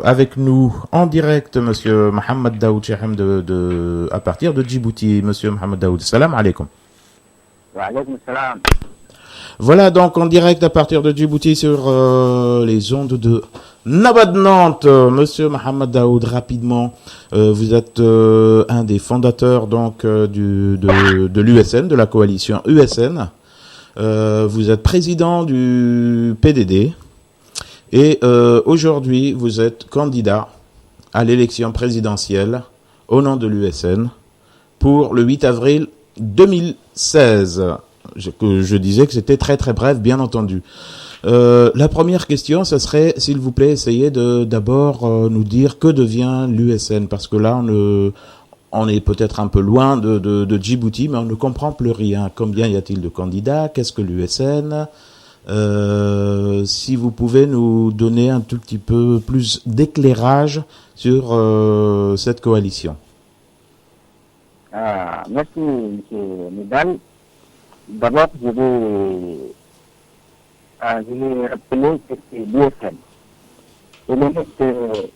avec nous en direct Monsieur Mohamed Daoud Cheikhem à partir de Djibouti. Monsieur Mohamed Daoud, salam alaikum. Wa alaykoum salam. Voilà donc en direct à partir de Djibouti sur les ondes de Nabad Nantes. Monsieur Mohamed Daoud, rapidement, vous êtes un des fondateurs donc de l'USN, de la coalition USN. Vous êtes président du PDD et aujourd'hui vous êtes candidat à l'élection présidentielle au nom de l'USN pour le 8 avril 2016. Je disais que c'était très très bref, bien entendu. La première question, ce serait, s'il vous plaît, essayez de d'abord nous dire que devient l'USN, parce que là on est peut-être un peu loin de Djibouti, mais on ne comprend plus rien. Combien y a-t-il de candidats? Qu'est-ce que l'USN? Si vous pouvez nous donner un tout petit peu plus d'éclairage sur cette coalition. Merci, M. Nidal. D'abord, je vais rappeler que c'est l'USN.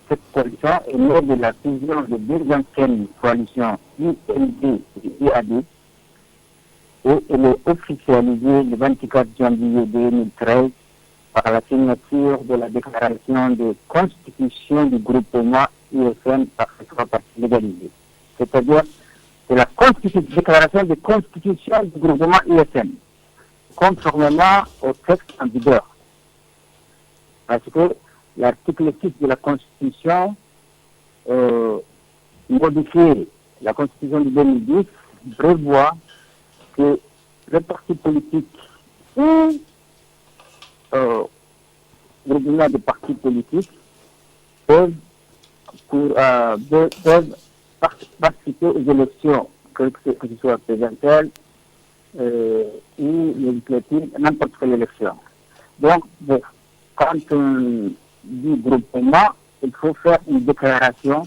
Cette coalition est née de la fusion de deux anciennes coalitions, UND et IAD, et elle est officialisée le 24 janvier 2013 par la signature de la déclaration de constitution du groupement USN par les trois parties légalisées. C'est-à-dire, c'est la déclaration de constitution du groupement USN, conformément au texte en vigueur. Parce que l'article 6 de la Constitution modifié, la Constitution de 2010, prévoit que les partis politiques ou groupements de partis politiques peuvent participer aux élections, que ce soit présidentielles ou législatives, n'importe quelle élection. Donc, quand on dit groupement, il faut faire une déclaration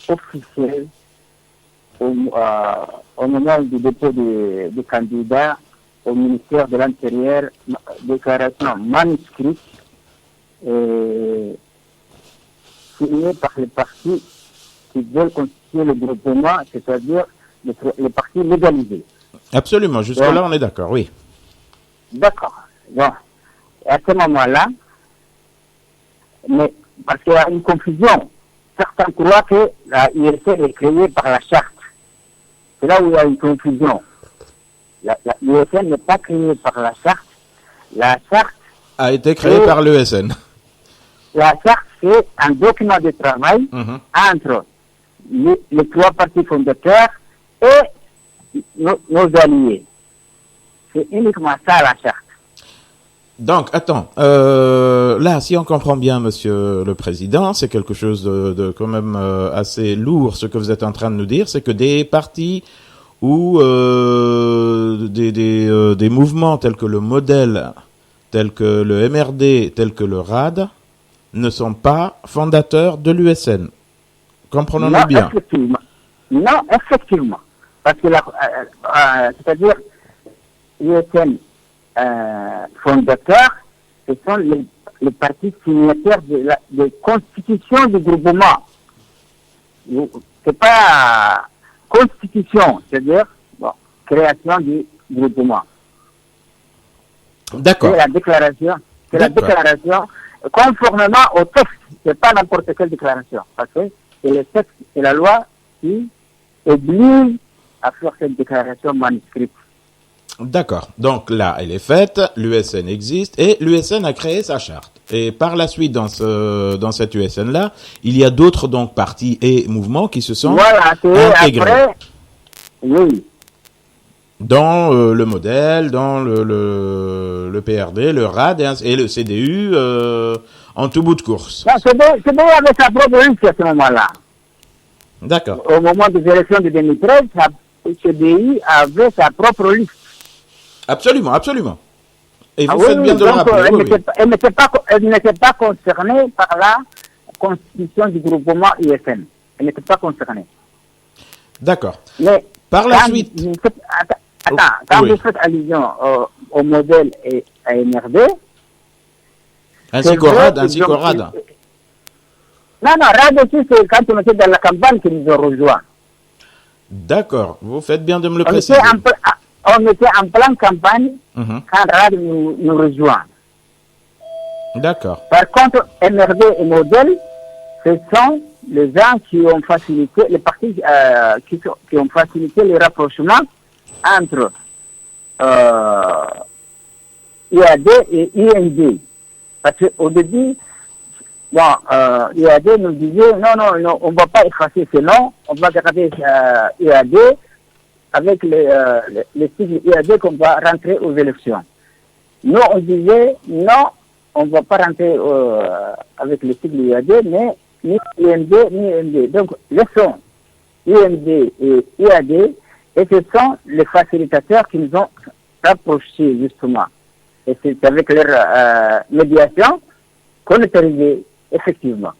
officielle au moment du dépôt des candidats au ministère de l'Intérieur, déclaration manuscrite signée par les partis qui veulent constituer le groupement, c'est-à-dire les partis légalisés. Absolument, jusque-là on est d'accord, oui. D'accord. Bon. À ce moment-là, mais parce qu'il y a une confusion, certains croient que la USN est créée par la charte. C'est là où il y a une confusion. L'USN n'est pas créée par la charte. La charte a été créée par l'USN. La charte, c'est un document de travail entre les trois partis fondateurs et nos alliés. C'est uniquement ça la charte. Donc, attends, là, si on comprend bien, Monsieur le Président, c'est quelque chose de quand même assez lourd, ce que vous êtes en train de nous dire, c'est que des partis ou des mouvements tels que le Modèle, tels que le MRD, tels que le RAD, ne sont pas fondateurs de l'USN. Comprenons-nous bien. Effectivement. Non, effectivement. Parce que c'est-à-dire, l'USN fondateurs, ce sont les partis signataires de constitution du groupement. C'est pas constitution, c'est-à-dire création du groupement. D'accord. C'est la déclaration conformément au texte. C'est pas n'importe quelle déclaration. Parce que c'est le texte et la loi qui obligent à faire cette déclaration manuscrite. D'accord. Donc là, elle est faite, l'USN existe et l'USN a créé sa charte. Et par la suite, dans cette USN-là, il y a d'autres donc partis et mouvements qui se sont intégrés. Après, oui. Dans le Modèle, dans le PRD, le RAD et le CDU en tout bout de course. Non, CDU avait sa propre liste à ce moment-là. D'accord. Au moment des élections de 2013, le CDU avait sa propre liste. Absolument, absolument. Et vous faites bien de le rappeler. Elle n'était pas concernée par la constitution du groupement USN. Elle n'était pas concernée. D'accord. Mais par la suite... Quand vous faites allusion au Modèle et à MRD... Ainsi qu'au RAD. Non, RAD aussi, c'est quand on était dans la campagne qu'ils nous ont rejoints. D'accord, vous faites bien de me le On préciser. était en pleine campagne quand RAD nous rejoint. D'accord. Par contre, MRD et Modèle, ce sont les gens qui ont facilité, les partis qui ont facilité le rapprochement entre IAD et IND. Parce qu'au début, IAD nous disait non, on ne va pas effacer ce nom, on va garder IAD avec les sigles IAD qu'on va rentrer aux élections. Nous, on disait non, on ne va pas rentrer avec les sigles IAD, mais ni IND ni IND. Donc, laissons IND et IAD, et ce sont les facilitateurs qui nous ont rapprochés, justement. Et c'est avec leur médiation qu'on est arrivé, effectivement.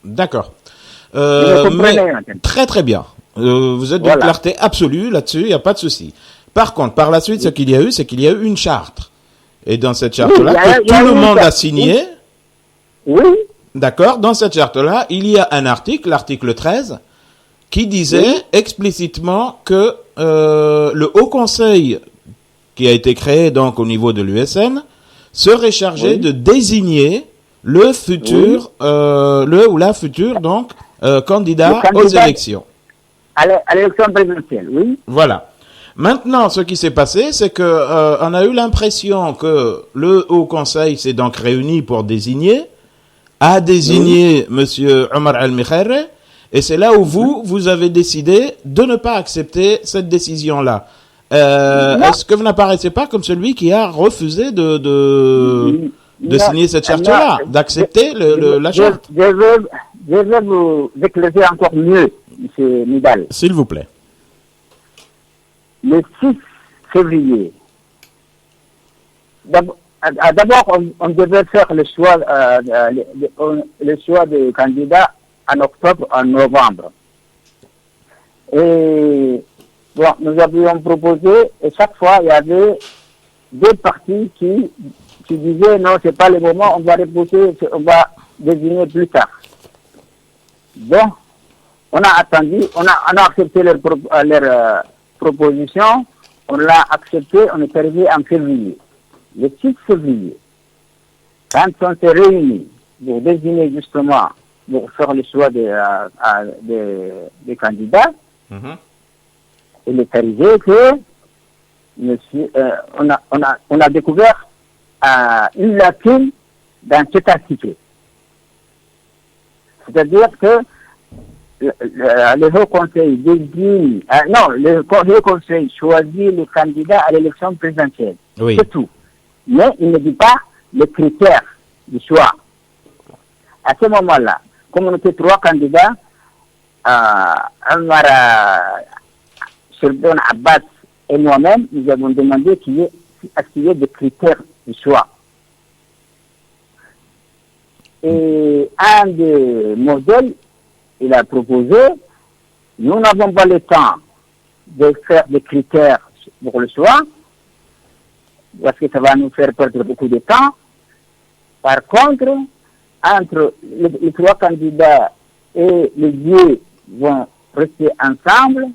D'accord. Mais très très bien. Vous êtes d'une clarté absolue là-dessus, il n'y a pas de souci. Par contre, par la suite, ce qu'il y a eu, c'est qu'il y a eu une charte. Et dans cette charte-là, que tout le monde a signé. Oui. D'accord. Dans cette charte-là, il y a un article, l'article 13, qui disait explicitement que le Haut Conseil, qui a été créé donc au niveau de l'USN, serait chargé de désigner le futur, le ou la future donc candidat aux élections. À l'élection présidentielle, oui. Voilà. Maintenant, ce qui s'est passé, c'est que on a eu l'impression que le Haut Conseil s'est donc réuni pour a désigné Monsieur Omar Al-Mikhaire, et c'est là où vous avez décidé de ne pas accepter cette décision-là. Est-ce que vous n'apparaissez pas comme celui qui a refusé de signer cette charte-là, d'accepter la charte? Je vais vous éclaircir encore mieux, M. Nidal. S'il vous plaît. Le 6 février, d'abord, on devait faire le choix des candidats en octobre, en novembre. Et bon, nous avions proposé, et chaque fois, il y avait deux partis qui disaient non, c'est pas le moment, on va repousser, on va désigner plus tard. Bon, on a attendu, on a accepté leur proposition, on l'a accepté, on est arrivé en février. Le 6 février, quand on s'est réunis pour désigner justement, pour faire le choix des candidats, il est arrivé que on a découvert une lacune dans cet article. C'est-à-dire que le Haut Conseil désigne, le Haut Conseil choisit les candidats à l'élection présidentielle. Oui. C'est tout. Mais il ne dit pas les critères du choix. À ce moment-là, comme on était trois candidats, Amara, Sheldon Abbas et moi-même, nous avons demandé qu'il y ait des critères du choix. Et un des modèles, il a proposé, nous n'avons pas le temps de faire des critères pour le choix, parce que ça va nous faire perdre beaucoup de temps. Par contre, entre les trois candidats et les deux vont rester ensemble,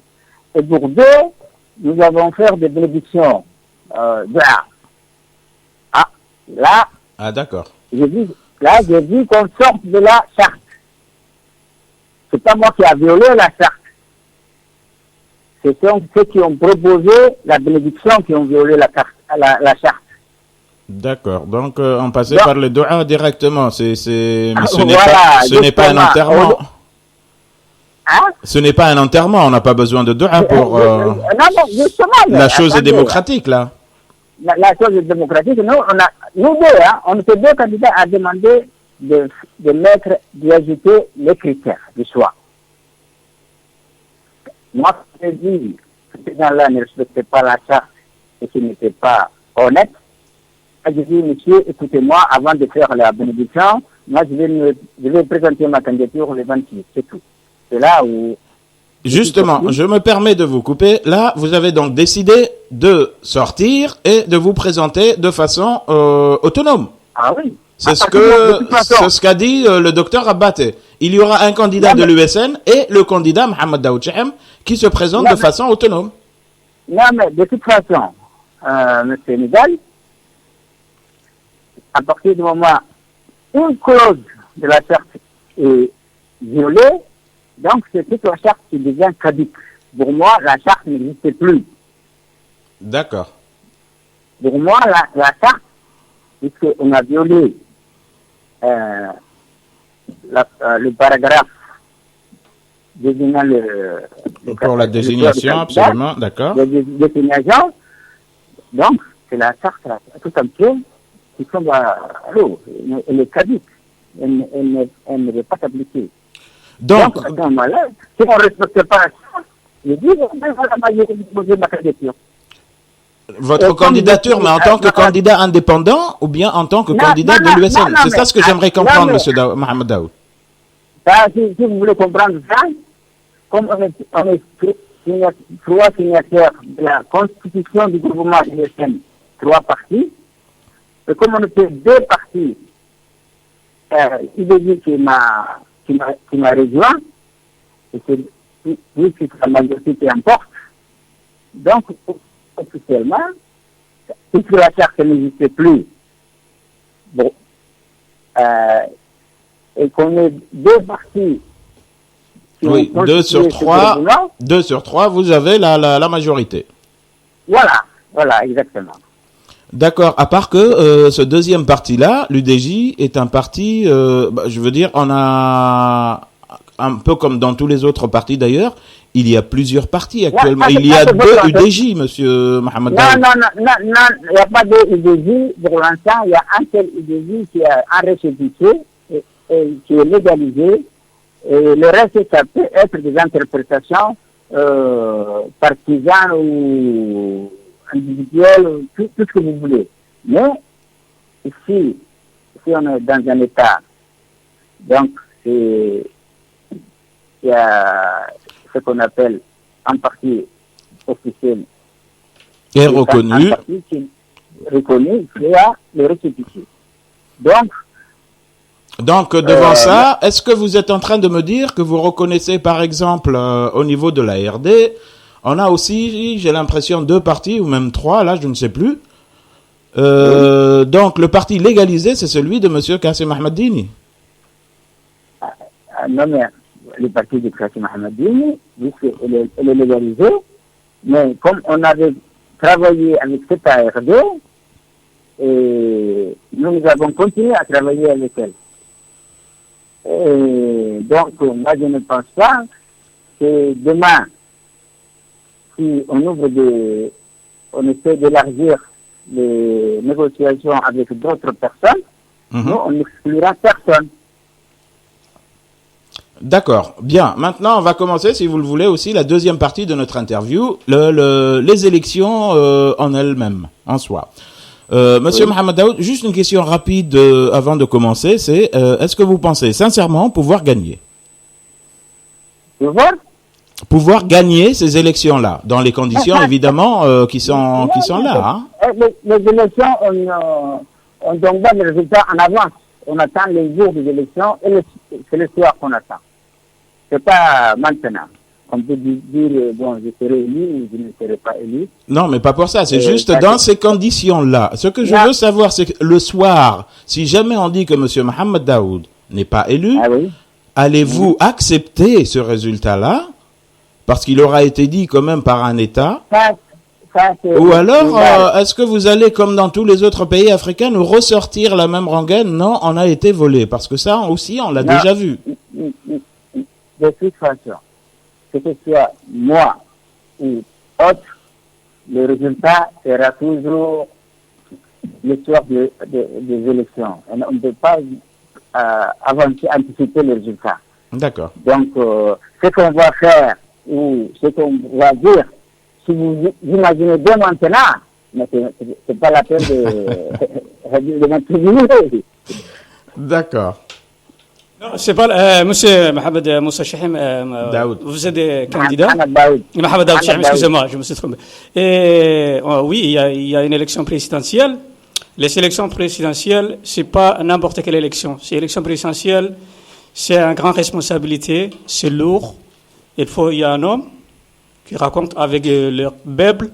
et pour deux, nous allons faire des bénédictions. D'accord. J'ai dit qu'on sorte de la charte. C'est pas moi qui a violé la charte. Ce sont ceux qui ont proposé la bénédiction qui ont violé la charte. D'accord. Donc, on passait par le doua directement. Mais ce n'est pas un enterrement. Ce n'est pas un enterrement. On n'a pas besoin de doua pour... non, justement. La chose est démocratique, là. La chose est démocratique. Nous deux, on était deux candidats à demander d'ajouter les critères du choix. Moi, je dis que ces gens-là ne respectaient pas la charte et qu'ils n'étaient pas honnêtes. Je dis, monsieur, écoutez-moi, avant de faire la bénédiction, moi, je vais présenter ma candidature le 26, c'est tout. C'est là où... Justement, je me permets de vous couper. Là, vous avez donc décidé de sortir et de vous présenter de façon autonome. Ah oui. C'est ce de toute façon. c'est ce qu'a dit le docteur Abate. Il y aura un candidat de l'USN et le candidat Mohamed Daoud Chaham qui se présente de façon autonome. Non, mais de toute façon, M. Nidal, à partir du moment où une clause de la charte est violée, donc c'est toute la charte qui devient caduque. Pour moi, la charte n'existe plus. D'accord. Pour moi, la charte, puisqu'on a violé le paragraphe désignant Pour la désignation, absolument, d'accord. La désignation, donc c'est la charte tout entière qui tombe à l'eau. Elle est caduque. Elle ne veut pas s'appliquer. Donc, à ce moment-là, si on ne respecte pas ça, je dis, voilà, je vais poser ma candidature. Votre candidature, mais en tant que candidat indépendant ou bien en tant que candidat de l'USN? C'est ça ce que j'aimerais comprendre, M. Mohamed Daoud. Si vous voulez comprendre ça, comme on est trois signataires de la constitution du gouvernement de l'USN, trois partis, et comme on était deux partis, il qui m'a rejoint, et c'est lui qui la majorité qui emporte. Donc, officiellement, puisque la charte n'existe plus, bon, et qu'on est deux partis. Oui, 2 sur 3, vous avez la majorité. Voilà, exactement. D'accord, à part que ce deuxième parti-là, l'UDJ, est un parti, je veux dire, on a, un peu comme dans tous les autres partis d'ailleurs, il y a plusieurs partis actuellement. Il y a deux UDJ, monsieur Mohamed Daoud. Non, il n'y a pas deux UDJ pour l'instant. Il y a un seul UDJ qui est en récépissé et qui est légalisé. Et le reste, ça peut être des interprétations partisanes ou individuelles, tout ce que vous voulez. Mais ici, si on est dans un État, donc il y a ce qu'on appelle un parti officiel et reconnu. Un parti qui est reconnu, qui a le récépissé. Donc, devant ça, est-ce que vous êtes en train de me dire que vous reconnaissez, par exemple, au niveau de la RD, on a aussi, j'ai l'impression, 2 partis, ou même 3, là, je ne sais plus. Donc, le parti légalisé, c'est celui de M. Kassim Ahmad-Dini. Non, mais le parti de Kassim Ahmad-Dini, elle est légalisée, mais comme on avait travaillé avec cette ARD, et nous avons continué à travailler avec elle. Et donc, moi, je ne pense pas que demain, si on essaie d'élargir les négociations avec d'autres personnes, nous, on n'exclura personne. D'accord. Bien. Maintenant, on va commencer, si vous le voulez, aussi la deuxième partie de notre interview, les élections en elles-mêmes, en soi. Monsieur Mohamed Daoud, juste une question rapide avant de commencer, c'est est-ce que vous pensez sincèrement pouvoir gagner? Pouvoir gagner ces élections-là, dans les conditions évidemment qui sont là. Hein? Les élections, on donne pas les résultats en avance. On attend les jours des élections et c'est le soir qu'on attend. C'est pas maintenant. On peut dire, bon, je serai élu ou je ne serai pas élu. Non, mais pas pour ça. C'est juste dans ces conditions-là. Ce que je veux savoir, c'est que le soir, si jamais on dit que M. Mohamed Daoud n'est pas élu, allez-vous accepter ce résultat-là? Parce qu'il aura été dit quand même par un État. Ou alors, est-ce que vous allez, comme dans tous les autres pays africains, nous ressortir la même rengaine? Non, on a été volé. Parce que ça aussi, on l'a déjà vu. De toute façon, que ce soit moi ou autre, le résultat sera toujours le soir des élections. On ne peut pas anticiper le résultat. D'accord. Donc, ce qu'on va faire ou ce qu'on va dire, si vous imaginez dès maintenant, mais c'est pas la peine de m'interviewer. D'accord. Non, c'est pas monsieur Mohamed Moussa Chahim Daoud. Vous êtes candidat Mohamed Daoud Chahim, excusez-moi, je me suis trompé. Et oui, il y a une élection présidentielle Les élections présidentielles, c'est pas n'importe quelle élection. C'est élection présidentielle, c'est une grande responsabilité, c'est lourd. Il y a un homme qui raconte avec leur Bible,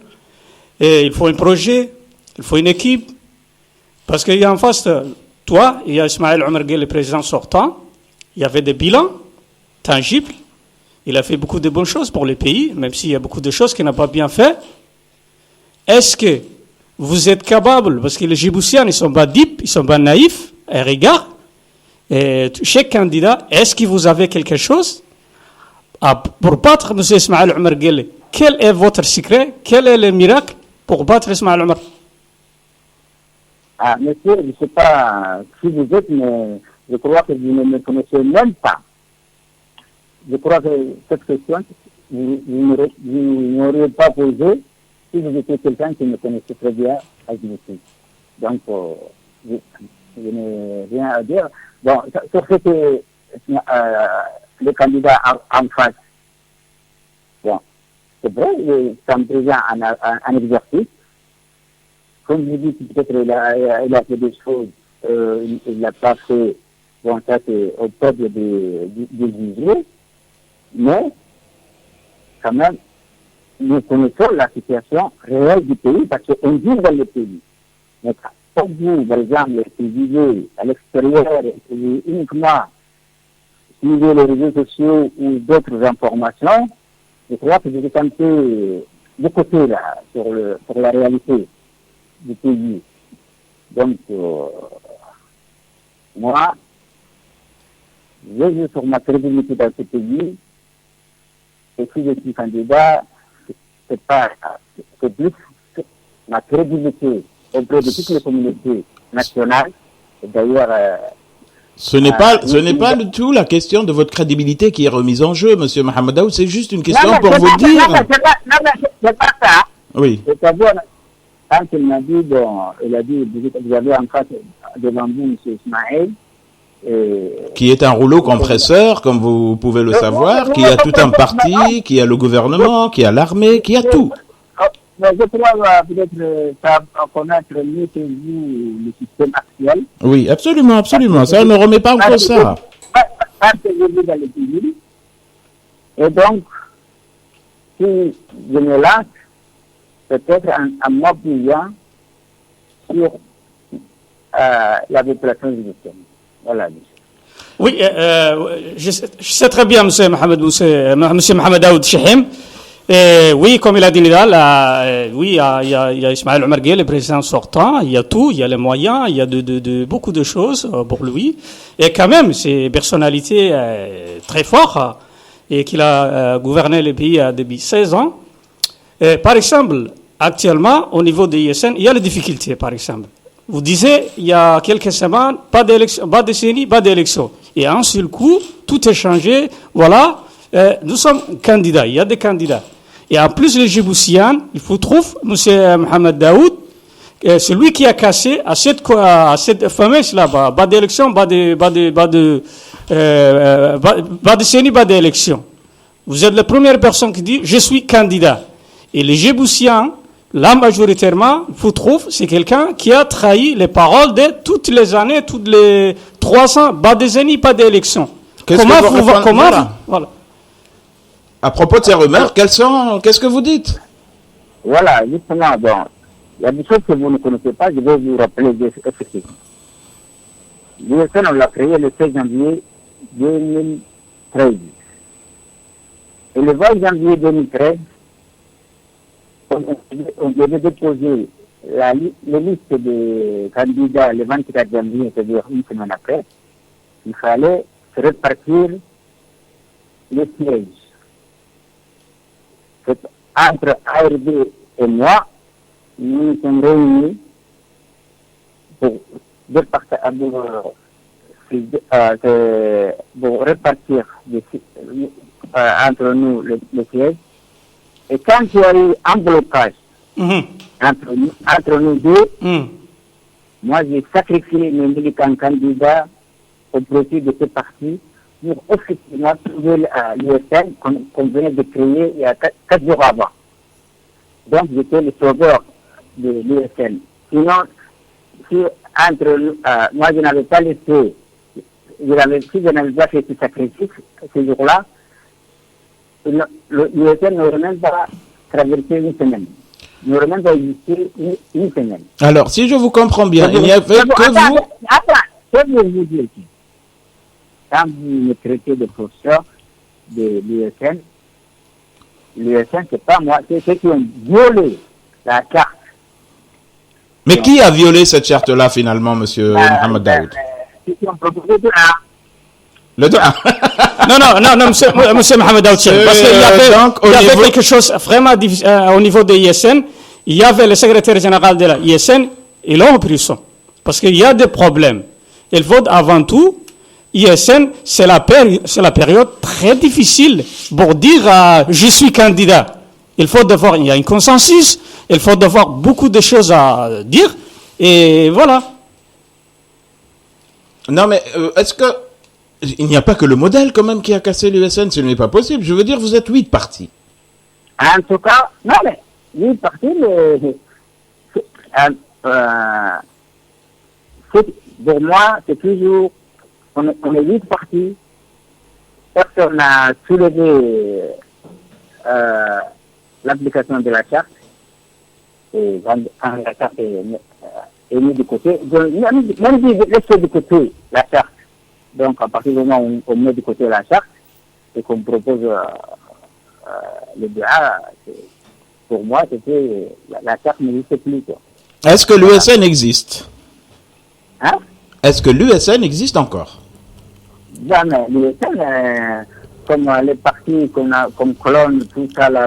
et il faut un projet, il faut une équipe, parce qu'il y a en face, toi, il y a Ismaël Omar Guelleh, le président sortant, il y avait des bilans tangibles, il a fait beaucoup de bonnes choses pour le pays, même s'il y a beaucoup de choses qu'il n'a pas bien fait. Est-ce que vous êtes capable, parce que les Djiboutiens, ils ne sont pas dupes, ils ne sont pas naïfs, et regarde, et chaque candidat, est-ce que vous avez quelque chose pour battre M. Ismaël Omar Guelleh? Quel est votre secret? Quel est le miracle pour battre Ismaël Omar? Ah, monsieur, je ne sais pas qui vous êtes, mais je crois que vous ne me connaissez même pas. Je crois que cette question, vous n'auriez pas posé si vous étiez quelqu'un qui me connaissait très bien à Djibouti. Donc, je n'ai rien à dire. Bon, sur ce que le candidat en face, bon, c'est vrai, c'est un président en exercice. Comme je dis, peut-être il a fait des choses, il n'a pas fait, bon, ça c'est au peuple de juger, mais quand même, nous connaissons la situation réelle du pays parce qu'on vit dans le pays. Mais pour vous, par exemple, qui vivez à l'extérieur, qui uniquement suivez les réseaux sociaux ou d'autres informations, je crois que vous êtes un peu de côté là, pour la réalité du pays. Donc, moi, je joue sur ma crédibilité dans ce pays, et si je suis candidat, c'est plus ma crédibilité auprès de toutes les communautés nationales. Et d'ailleurs, ce n'est pas du tout la question de votre crédibilité qui est remise en jeu, Monsieur Mohamed Daoud, c'est juste une question pour vous dire. Non, c'est pas ça. Oui. C'est-à-dire, quand il m'a dit, bon, il a dit, vous avez en face devant vous M. Ismaël. Qui est un rouleau compresseur, comme vous pouvez le savoir, qui a tout un parti, qui a le gouvernement, qui a l'armée, qui a tout. Mais je crois peut-être connaître mieux que vous le système actuel. Oui, absolument, absolument. Ça ne remet pas en cause ça. Parce que je vis dans le pays. Et donc, si je me lance, peut-être en m'appuyant sur la population égyptienne. Voilà. Oui, je sais très bien, Monsieur Mohamed Daoud Chahim. Oui, comme il a dit Nidal, oui, il y a Ismaël Omar Guelleh, le président sortant, il y a tout, il y a les moyens, il y a beaucoup de choses pour lui. Et quand même, c'est une personnalité très forte et qu'il a gouverné le pays depuis 16 ans. Par exemple, actuellement, au niveau des ISN, il y a des difficultés, par exemple. Vous disiez, il y a quelques semaines, pas d'élection, pas de CENI, pas d'élection. Et en seul coup, tout est changé. Voilà, nous sommes candidats, il y a des candidats. Et en plus, les Djiboutiens, il faut trouver M. Mohamed Daoud, celui qui a cassé à cette fameuse là-bas, pas d'élection, pas de CENI, pas d'élection. Vous êtes la première personne qui dit, je suis candidat. Et les Djiboutiens, là, majoritairement, il faut trouver, c'est quelqu'un qui a trahi les paroles de toutes les années, toutes les 3 ans, pas de CENI, pas d'élection. Voilà. À propos de ces rumeurs, qu'est-ce que vous dites? Voilà, justement, bon, il y a des choses que vous ne connaissez pas, je vais vous rappeler des effectifs. L'ISN, on l'a créé le 16 janvier 2013. Et le 20 janvier 2013, on devait déposer les listes de candidats le 24 janvier, c'est-à-dire une semaine après. Il fallait se répartir les sièges. Entre ARD et moi, nous nous sommes réunis pour répartir entre nous les sièges. Et quand il y a eu un blocage entre nous deux, moi j'ai sacrifié mes militants candidats au profit de ce parti pour effectivement trouver l'USN qu'on venait de créer il y a 4 jours avant. Donc j'étais le sauveur de l'USN. Sinon, si moi je n'avais pas laissé, si je n'avais pas fait ce sacrifice ce jour-là, l'USN n'aurait même pas traversé une semaine. N'aurait même pas existé une semaine. Alors, si je vous comprends bien, il n'y avait que vous... Attends, je vais vous dire ici. Quand vous me traitez de professeur de l'USN, c'est pas moi, c'est ceux qui ont violé la carte. Mais qui a violé cette charte-là, finalement, monsieur Mohamed Daoud? Ceux qui ont proposé de Le droit. Non, monsieur Mohamed Daoud, parce qu'il y avait quelque chose vraiment difficile au niveau de l'ISN. Il y avait le secrétaire général de la ISN, ils l'ont en prison. Parce qu'il y a des problèmes. Il faut avant tout, ISN, c'est la période très difficile pour dire je suis candidat. Il y a un consensus, il faut avoir beaucoup de choses à dire, et voilà. Non, mais est-ce que... Il n'y a pas que le modèle, quand même, qui a cassé l'USN, ce n'est pas possible. Je veux dire, vous êtes 8 partis. En tout cas, non, mais 8 partis, pour moi, c'est toujours... On est 8 partis. Personne n'a soulevé l'application de la charte. Et quand la charte est mise de côté, même si laissez de côté la charte, donc à partir du moment où on met de côté la charte et qu'on propose le débat, pour moi, c'était la charte n'existe plus. Quoi. Est-ce que l'USN existe? Hein? Est-ce que l'USN existe encore? Jamais. L'USN, comme les partis qu'on a comme colonne, tout ça là,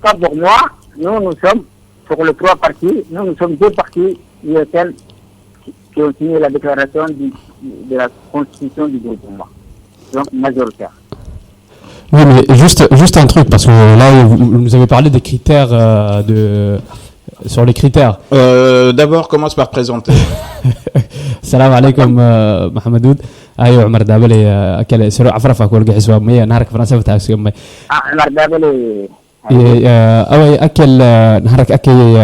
pas pour moi, nous sommes, pour les 3 partis, nous sommes 2 partis USN qui ont signé la déclaration de la constitution du gouvernement, donc majoritaire. Oui, mais juste un truc, parce que là, vous nous avez parlé des critères sur les critères. D'abord, commence par présenter. Salam alaikum, Mohamedoud. أيوة عمر دابلي أكل سرو عفرفة كل جحس ومية نهارك فرنسا بتاعك يومي. عمر دابلي. أوي أكل نهارك أكل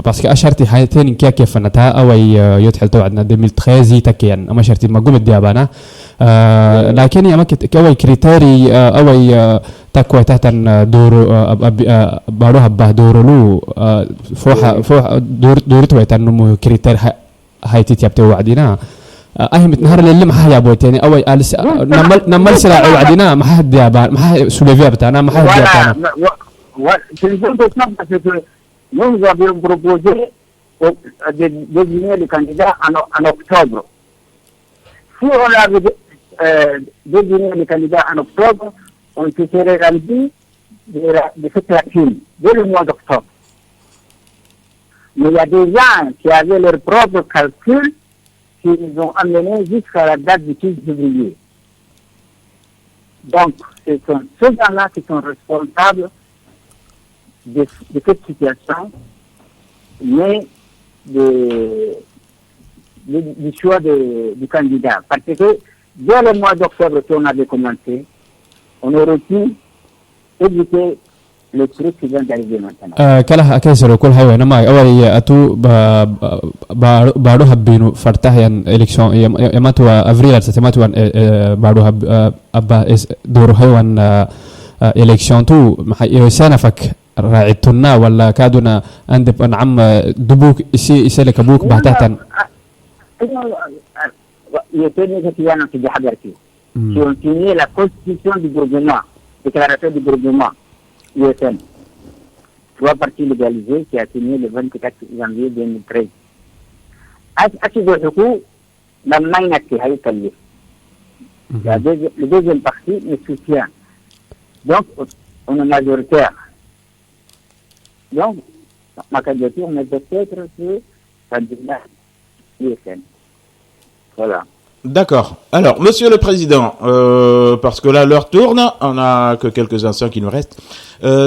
بس كأشرتي حياتين كيف فنتها أوي يدخل توعدنا 2013 تكيان أما شرتي ما قمت ديابانا لكن يا مكت كوي كريتاري أوي تكوي تحت دور باروها بهدورلو فوح دورتوي تنمو كريتار هاي تتيابتي وعدينا أهم نهار اللي ما حيا بوتيني أوي ألس نمل سلا وعدينا ما حد ديابان ما حد سوليفيا بتاعنا ما حد ديابانا nous avions proposé de désigner le candidat en octobre. Si on avait désigné le candidat en octobre, on se serait rendu de cette lacune dès le mois d'octobre. Mais il y a des gens qui avaient leurs propres calculs qui nous ont amenés jusqu'à la date du 15 février. Donc, ce sont ceux gens-là qui sont responsables de cette situation, mais du choix du candidat. Parce que dès le mois d'octobre, si on avait commencé, on aurait pu éviter le truc qui vient d'arriver maintenant. كلها أكيسر وكل هاي نما أول أتو بارو هبينو فرتاهيان إلكشن يماتوا أفريل ستماتوا بارو هب أبا دورو هايوان إلكشن تو محي سنفك راعيتنا ولا كادونا عند نعم دبوك يسلك أبوك بعتها qui ont signé la constitution du gouvernement, déclaration du gouvernement, USN. 3 partis légalisés qui a signé le 24 janvier 2013. Le deuxième parti me soutient. Donc, on est majoritaire. Donc, ma candidature mais peut-être que candidat USN. Voilà. D'accord. Alors, Monsieur le Président, parce que là l'heure tourne, on a que quelques instants qui nous restent.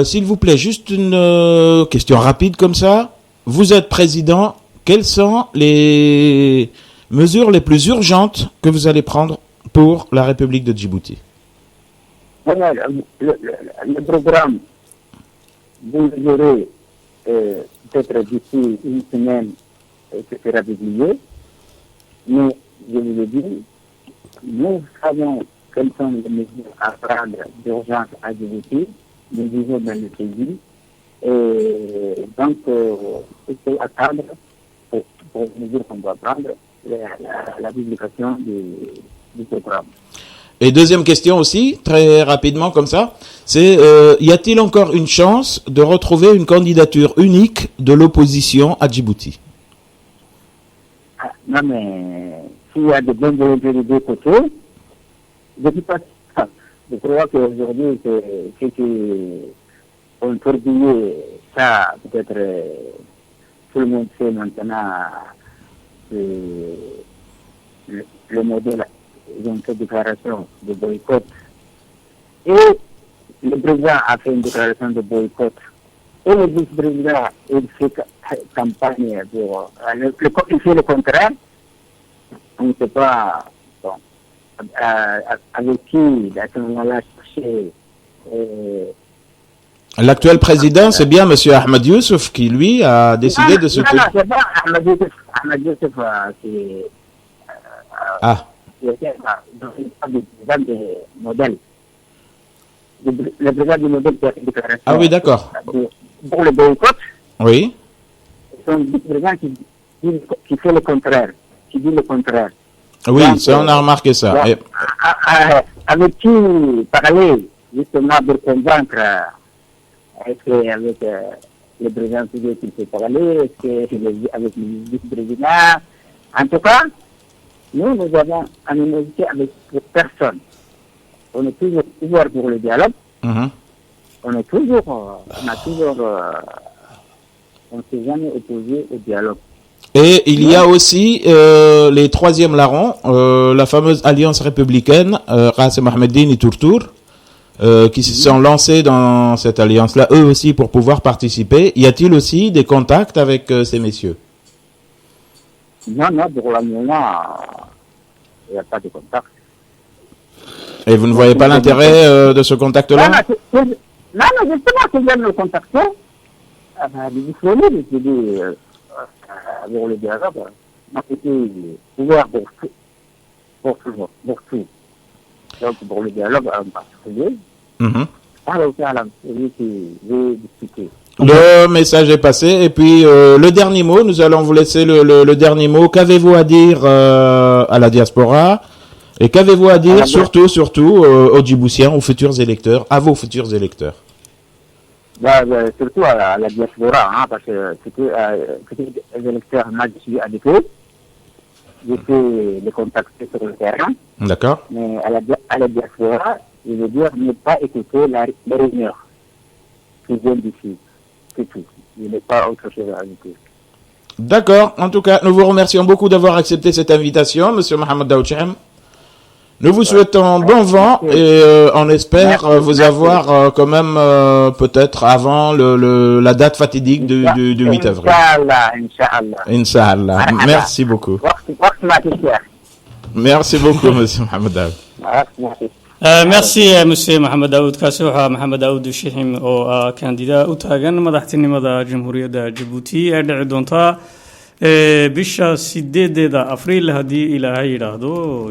S'il vous plaît, juste une question rapide comme ça. Vous êtes président. Quelles sont les mesures les plus urgentes que vous allez prendre pour la République de Djibouti? Le programme, vous aurez peut-être d'ici une semaine, ce sera publié. Mais je vous le dis, nous savons quelles sont les mesures à prendre d'urgence à Djibouti, nous vivons dans le pays, et donc il faut attendre pour les mesures qu'on doit prendre la publication du programme. Et deuxième question aussi, très rapidement comme ça, c'est y a-t-il encore une chance de retrouver une candidature unique de l'opposition à Djibouti? Non, mais s'il y a de bonnes volontés des deux côtés, je ne dis pas ça. Je crois qu'aujourd'hui, c'est qu'on tourbillait ça, peut-être tout le monde sait maintenant le modèle. Ils ont fait une déclaration de boycott. Et le président a fait une déclaration de boycott. Et le vice-président, il fait campagne pour... il fait le contraire. On ne sait pas bon, avec qui, à ce moment-là, chercher... L'actuel président, c'est bien M. Ahmed Youssouf qui, lui, a décidé de se... Non, c'est pas Ahmed Youssouf. Ahmed Youssouf, c'est... Le président du modèle. Le président du modèle qui a fait une déclaration. Ah oui, d'accord. Pour le boycott. Oui. C'est un vice-président qui fait le contraire. Qui dit le contraire. Oui, donc, ça, on a remarqué ça. Bon, avec qui parler, justement, pour convaincre, est-ce qu'avec le président qu'il peut parler, est-ce qu'avec le vice-président. En tout cas, nous avons animosité avec personne. On est toujours ouvert pour le dialogue. On a toujours, on ne s'est jamais opposé au dialogue. Et il y a aussi les troisièmes larrons, la fameuse alliance républicaine, Rasim Ahmeddine et Tourtour, qui se sont lancés dans cette alliance-là, eux aussi, pour pouvoir participer. Y a-t-il aussi des contacts avec ces messieurs? Non, pour le moment, il n'y a pas de contact. Et vous ne voyez pas l'intérêt de ce contact-là? Non, justement, c'est bien le contacter. Les disponibles, je dis, pour le dialogue, moi, c'était ouvert pour tout. Donc, pour le dialogue en particulier, celui qui veut discuter. Le message est passé. Et puis, le dernier mot, nous allons vous laisser le dernier mot. Qu'avez-vous à dire à la diaspora? Et qu'avez-vous à dire surtout aux Djiboutiens, aux futurs électeurs, à vos futurs électeurs? Surtout à la diaspora, parce que les électeurs, moi je suis habitué, je peux les contacter sur le terrain. D'accord. Mais à la diaspora, je veux dire ne pas écouter les rumeurs qui viennent d'ici. C'est tout. Il n'est pas autre chose à ajouter. D'accord. En tout cas, nous vous remercions beaucoup d'avoir accepté cette invitation, Monsieur Mohamed Daoud Chehim. Nous vous souhaitons bon vent et on espère vous avoir quand même peut-être avant la date fatidique du 8 avril. Inch'Allah. Merci beaucoup. Merci beaucoup, Monsieur Mohamed Daoud. merci Monsieur Mohamed Daoud kaasi waxaa Mohamed Daoud Shihim oo candidat u taagan madaxtinimada Jamhuuriyadda Djibouti ee dhici doonta bisha 8 Abriil hadii Ilaahay yiraahdo.